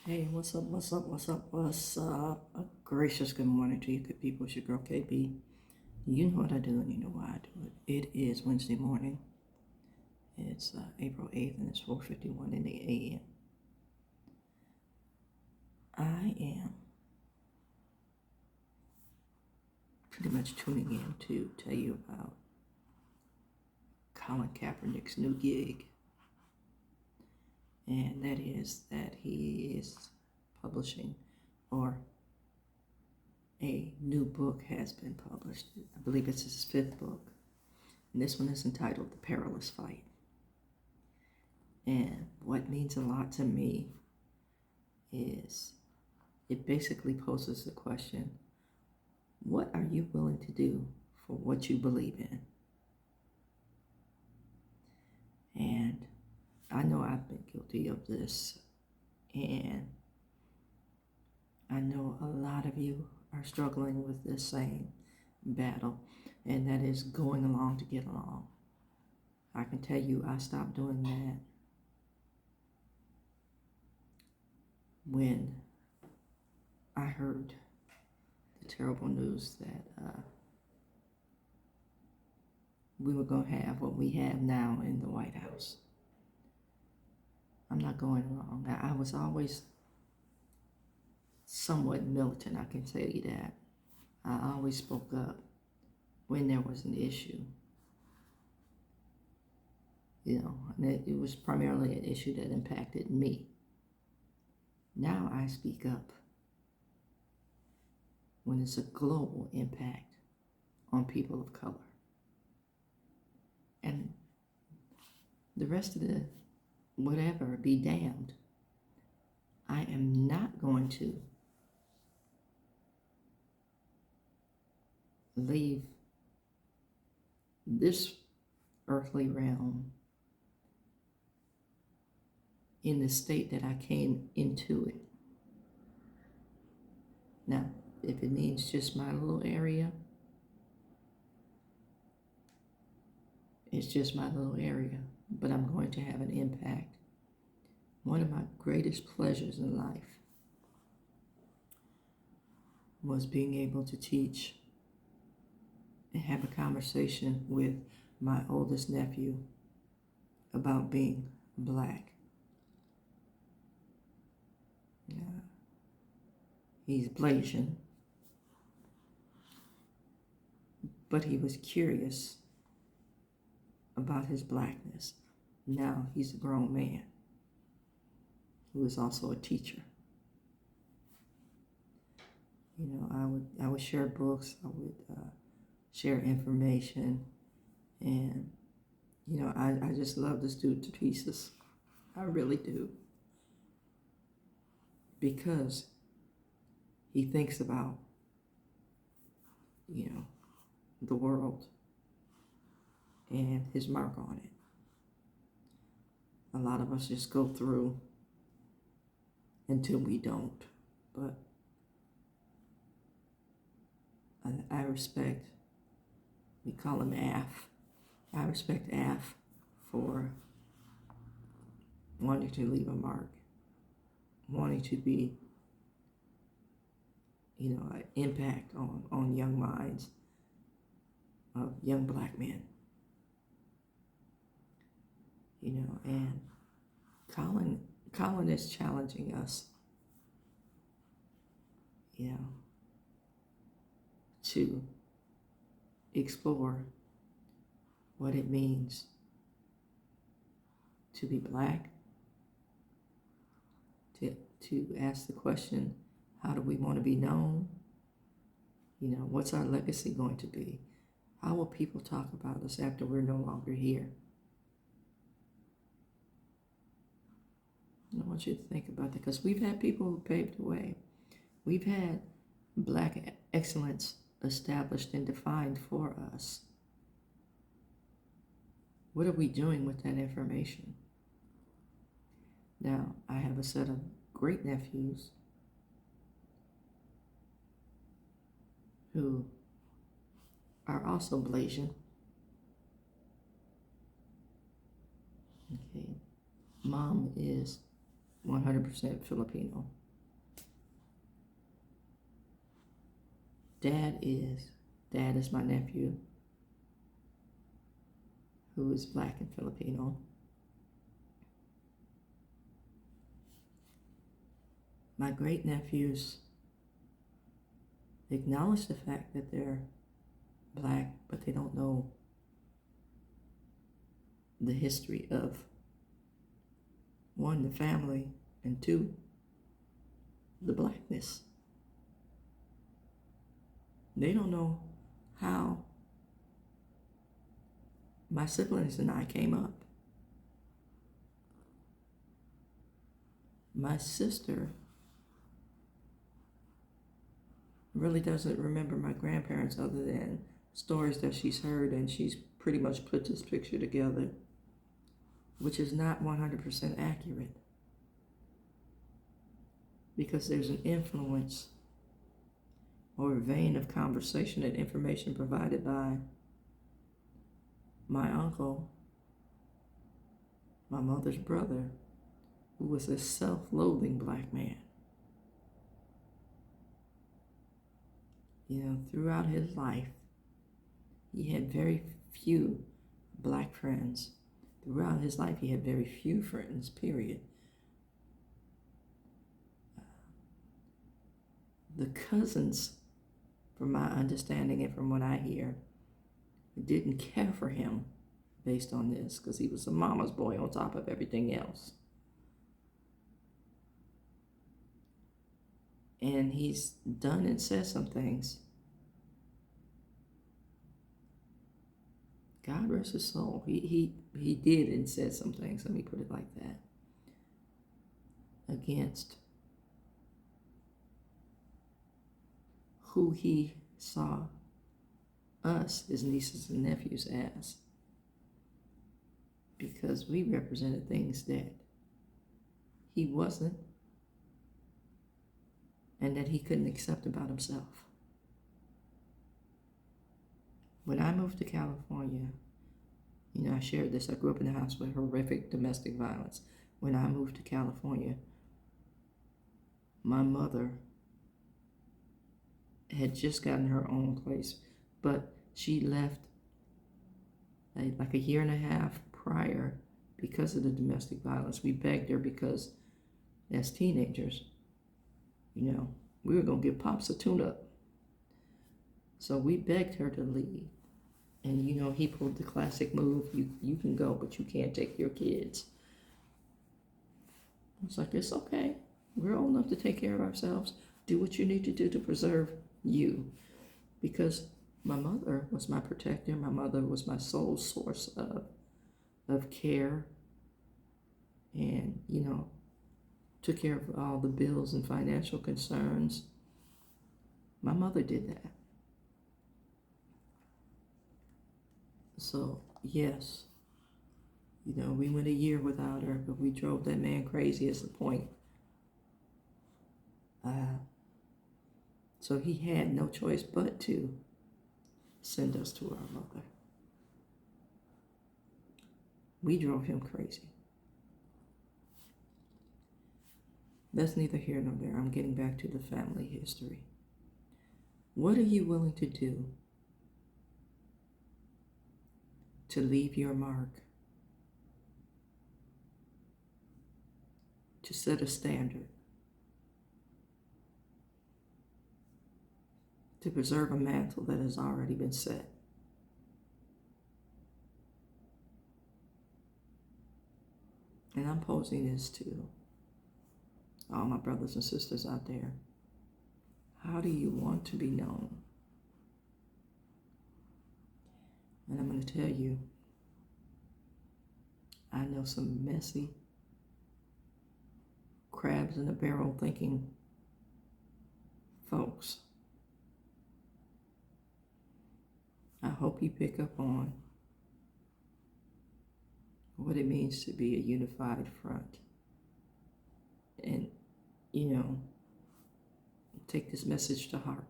Hey, what's up, what's up, what's up, what's up? A gracious good morning to you good people. It's your girl KB. You know what I do and you know why I do it. It is Wednesday morning. It's April 8th and it's 4:51 in the a.m. I am pretty much tuning in to tell you about Colin Kaepernick's new gig. And that is that he is publishing, or a new book has been published. I believe it's his fifth book. And this one is entitled The Perilous Fight. And what means a lot to me is it basically poses the question, what are you willing to do for what you believe in? And I know I've been guilty of this, and I know a lot of you are struggling with this same battle, and that is going along to get along. I can tell you I stopped doing that when I heard the terrible news that we were going to have what we have now in the White House. I'm not going along. I was always somewhat militant, I can tell you that. I always spoke up when there was an issue. And it was primarily an issue that impacted me. Now I speak up when it's a global impact on people of color. And the rest of the whatever be damned. I am not going to leave this earthly realm in the state that I came into it. Now, if it means just my little area, it's just my little area, but I'm going to have an impact. One of my greatest pleasures in life was being able to teach and have a conversation with my oldest nephew about being black. He's Blasian, but he was curious about his blackness. Now he's a grown man who is also a teacher. I would share books, I would share information, and I just love this dude to pieces. I really do, because he thinks about the world and his mark on it. A lot of us just go through until we don't, but I respect, we call him Af. I respect Af for wanting to leave a mark, wanting to be, an impact on young minds of young black men. And Colin is challenging us, to explore what it means to be black, to ask the question, how do we want to be known? What's our legacy going to be? How will people talk about us after we're no longer here? I want you to think about that, because we've had people who paved the way. We've had black excellence established and defined for us. What are we doing with that information? Now, I have a set of great nephews who are also Blasian. Okay. Mom is 100% Filipino. Dad is my nephew, who is black and Filipino. My great nephews acknowledge the fact that they're black, but they don't know the history of, one, the family, and two, the blackness. They don't know how my siblings and I came up. My sister really doesn't remember my grandparents other than stories that she's heard, and she's pretty much put this picture together, which is not 100% accurate, because there's an influence or a vein of conversation and information provided by my uncle, my mother's brother, who was a self-loathing black man. You know, throughout his life, he had very few black friends. Throughout his life, he had very few friends, period. The cousins, from my understanding and from what I hear, didn't care for him based on this, because he was a mama's boy on top of everything else. And he's done and said some things. God rest his soul. He did and said some things, let me put it like that, against who he saw us, his nieces and nephews, as, because we represented things that he wasn't and that he couldn't accept about himself. When I moved to California, you know, I shared this, I grew up in a house with horrific domestic violence. When I moved to California, my mother had just gotten her own place, but she left like a year and a half prior because of the domestic violence. We begged her because as teenagers, you know, we were going to give Pops a tune-up. So we begged her to leave. And, you know, he pulled the classic move, you can go, but you can't take your kids. I was like, it's okay. We're old enough to take care of ourselves. Do what you need to do to preserve you. Because my mother was my protector. My mother was my sole source of care. And, you know, took care of all the bills and financial concerns. My mother did that. So, yes, you know, we went a year without her, but we drove that man crazy is the point. So he had no choice but to send us to our mother. We drove him crazy. That's neither here nor there. I'm getting back to the family history. What are you willing to do to leave your mark, to set a standard, to preserve a mantle that has already been set? And I'm posing this to all my brothers and sisters out there. How do you want to be known? And I'm going to tell you, I know some messy, crabs in a barrel thinking folks. I hope you pick up on what it means to be a unified front. And, you know, take this message to heart.